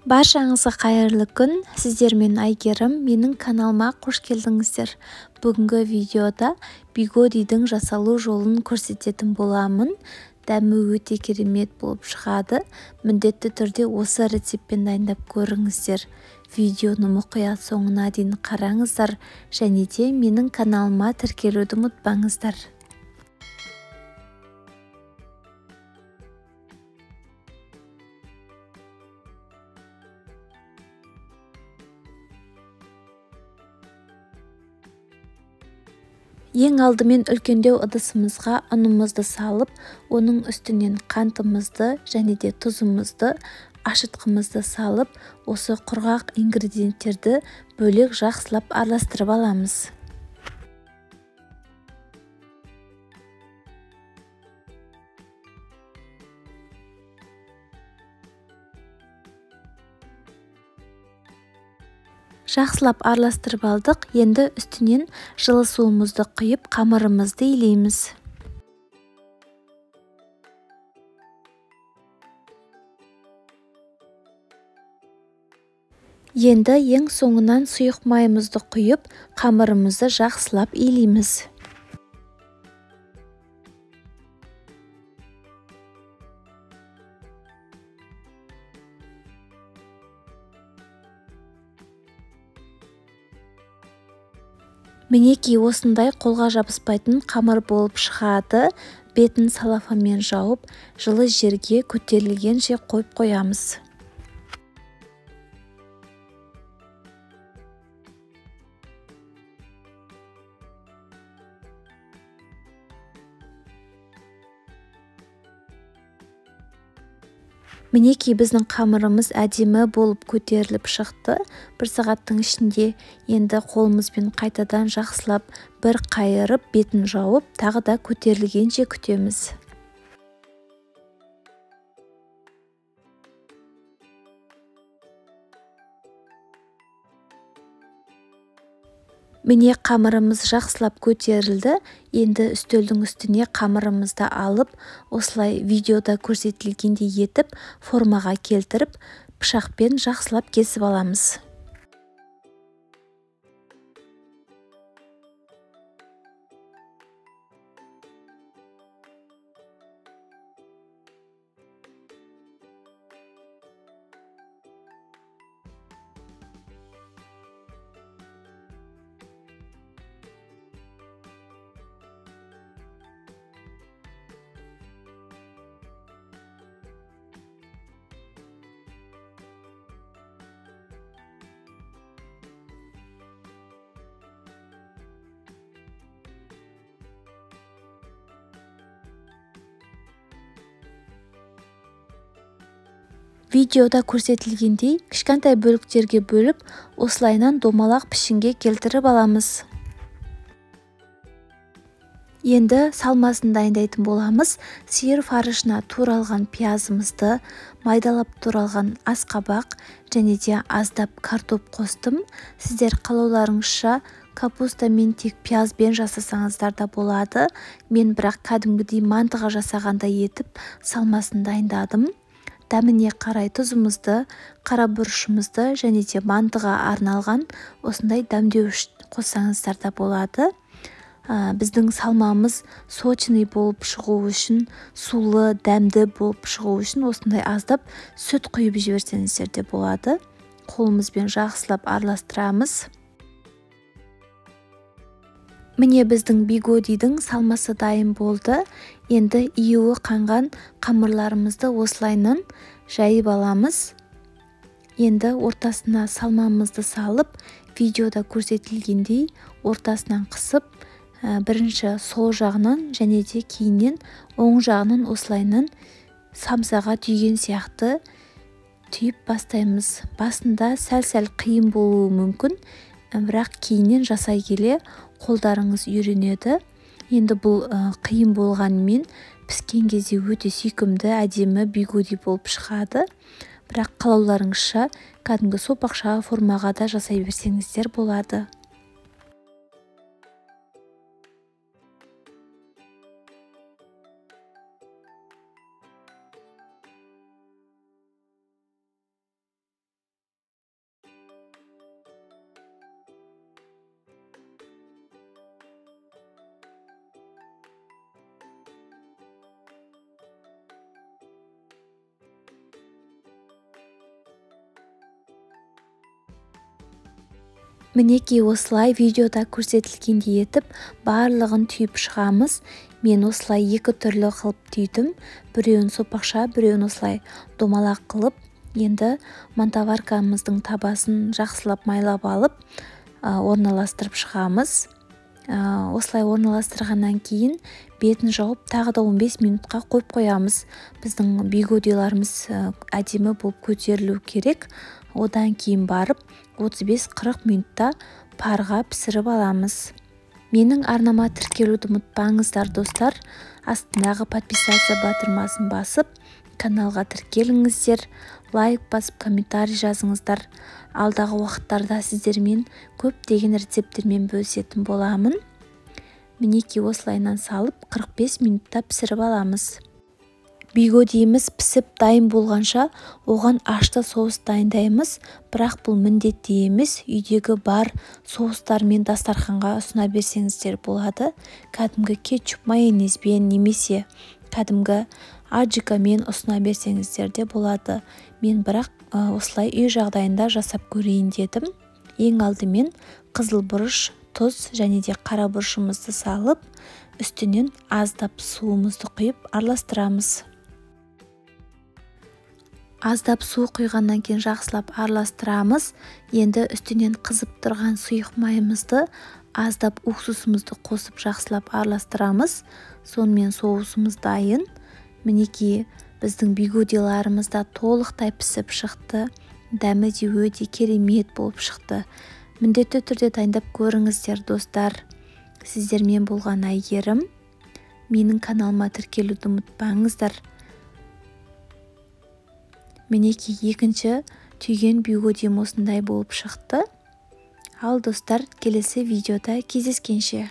Баршаңызға қайырлы күн. Сіздермен Айгерім. Менің каналыма қош келдіңіздер. Бүгінгі видеода бигодидің жасалу жолын көрсететін боламын. Дәмі өте керемет болып шығады. Міндетті түрде осы рецептпен дайындап көріңіздер. Видеоны мұқият соңына дейін қараңыздар және де менің каналыма тіркелуді ұмытпаңыздар. Ең алдымен үлкендеу ыдысымызға ұнымызды салып, оның үстінен қантымызды және де тұзымызды, ашытқымызды салып, осы құрғақ ингредиенттерді бөлек жақсылап араластырып аламыз. Жақсылап араластырып алдық. Енді үстінен жылы суымызды құйып, қамырымызды илейміз. Енді ең соңынан сұйық майымызды құйып, қамырымызды жақсылап илейміз. Мінекей осындай қолға жабыспайтын қамыр болып шығады. Бетін салафанмен жауып, жылы жерге көтерілгенше қойып қоямыз. Мінекей біздің қамырымыз әдемі болып көтеріліп шықты. Бір сағаттың ішінде енді қолымызбен қайтадан жақсылап бір қайырып, бетін жауып, тағы да көтерілгенше күтеміз. Міне қамырымыз жақсылап көтерілді. Енді үстелдің үстіне қамырымызды алып, осылай видеода көрсетілгендей етіп, формаға келтіріп, пышақпен жақсылап кесіп аламыз. Видеода көрсетілгендей кішкентай бөліктерге бөліп, осылайынан домалақ пішінге келтіріп аламыз. Енді салмасын дайындайтын боламыз. Сиыр фаршына туралған пиязымызды, майдалап туралған асқабақ және де аздап картоп қостым. Сіздер қалауларыңызша капустамен тек пиязбен жасасаңыздар да болады. Мен бірақ кәдімгідей мантыға жасағанда етіп салмасын дайындадым. Дәміне қарай тұзымызды, қара бұрышымызды және де мантыға арналған осындай дәмдеуіш қоссаңыздар да болады. Біздің салмамыз сочный болып шығу үшін, сулы, дәмді болып шығу үшін осындай аздап сүт құйып жіберсеңіздер де болады. Қолымызбен жақсылап араластырамыз. Міне біздің бигодидің салмасы дайын болды. Енді июі қанған қамырларымызды осылайынан жайып аламыз. Енді ортасына салмамызды салып, видеода көрсетілгендей ортасынан қысып, бірінші сол жағынан және де кейіннен оң жағынан осылайынан самсаға түйген сияқты түйіп бастаймыз. Басында сәл-сәл қиын болуы мүмкін, бірақ кейіннен жасай келе қолдарыңыз үйренеді. Енді бұл қиын болғанымен піскен кезде өте сүйкімді, әдемі бигоди болып шығады. Бірақ қалауларыңызша кәдімгі сопақша формаға да жасай берсеңіздер болады. Мінекей осылай видеода көрсетілгендей етіп барлығын түйіп шығамыз. Мен осылай екі түрлі қылып түйдім. Біреуін сопақша, біреуін осылай домалақ қылып, енді мантаваркамыздың табасын жақсылап майлап алып, орналастырып шығамыз. Осылай орналастырғаннан кейін бетін жауып тағы да 15 минутқа қойып қоямыз. Біздің бигодиларымыз әдемі болып көтерілу керек. Одан кейін барып 35-40 минутта парға пісіріп аламыз. Менің арнама тіркелуді ұмытпаңыздар достар. Астындағы подписаться батырмасын басып, каналға тіркеліңіздер, лайк басып, комментарий жазыңыздар. Алдағы уақыттарда сіздермен көптеген рецепттермен бөлісетін боламын. Мінекей осылайынан салып 45 минутта пісіріп аламыз. Бигодиіміз пісіп дайын болғанша оған ашты соус дайындаймыз, бірақ бұл міндетті емес. Үйдегі бар соустармен дастарханға ұсына берсеңіздер болады. Кәдімгі кетчуп майонезбен немесе кәдімгі аджикамен ұсына берсеңіздер де болады. Мен бірақ осылай үй жағдайында жасап көрейін дедім. Ең алдымен қызыл бұрыш, тұз және де қара бұрышымызды салып, үстінен аздап суымызды құйып араластырамыз. Аздап су құйғаннан кейін жақсылап араластырамыз. Енді үстінен қызып тұрған сұйық майымызды, аздап уксусымызды қосып жақсылап араластырамыз. Сонымен соусымыз дайын. Мінекей біздің бигодиларымыз да толықтай пісіп шықты. Дәмі де өте керемет болып шықты. Міндетті түрде дайындап көріңіздер достар. Сіздермен болған Әйгерім. Менің каналыма тіркелуді ұмытпаңыздар. Мінекей екінші түйген бигодиім осындай болып шықты. Ал достар, келесі видеода кездескенше.